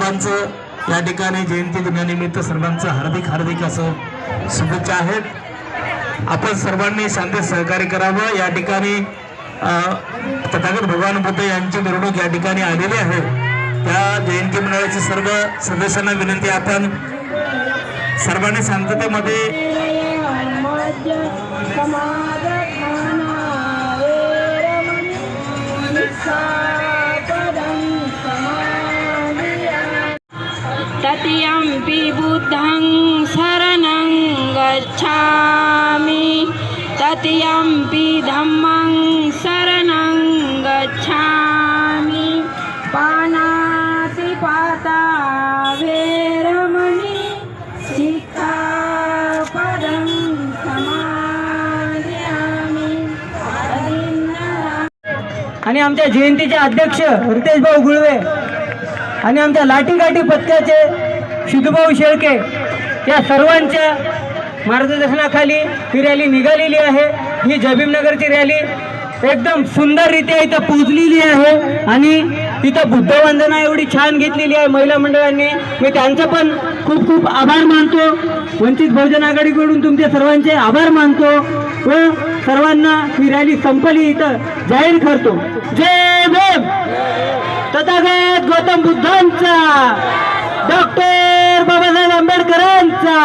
सर्वांचं या ठिकाणी जयंती दिनानिमित्त सर्वांचं हार्दिक हार्दिक असं शुभेच्छा आहेत। आपण सर्वांनी शांतीत सहकार्य करावं। या ठिकाणी तथागत भगवान बुद्ध यांची मिरवणूक या ठिकाणी आलेली आहे। त्या जयंती मंडळाच्या सर्व सदस्यांना विनंती, आपण सर्वांनी शांततेमध्ये तत्यंपि बुद्धं शरणं गच्छामि तत्यंपि धम्मं शरणं गच्छामि पानातिपाता वेरमणि सिक्खापदं समादयामि। आणि आमच्या जयंतीचे अध्यक्ष रितेश भाऊ गुळवे आणि आमच्या लाठीकाठी पथकाचे शुद्धभाऊ शेळके या सर्वांच्या मार्गदर्शनाखाली ही रॅली निघालेली आहे। ही जयभीमनगरची रॅली एकदम सुंदररित्या इथं पोहोचलेली आहे आणि तिथं बुद्धवंदना एवढी छान घेतलेली आहे महिला मंडळांनी। मी त्यांचं पण खूप खूप आभार मानतो। वंचित बहुजन आघाडीकडून तुमचे सर्वांचे आभार मानतो व सर्वांना ही रॅली संपली इथं जाहीर करतो। जय भीम। तथागत गौतम बुद्धांचा, डॉक्टर बाबासाहेब आंबेडकरांचा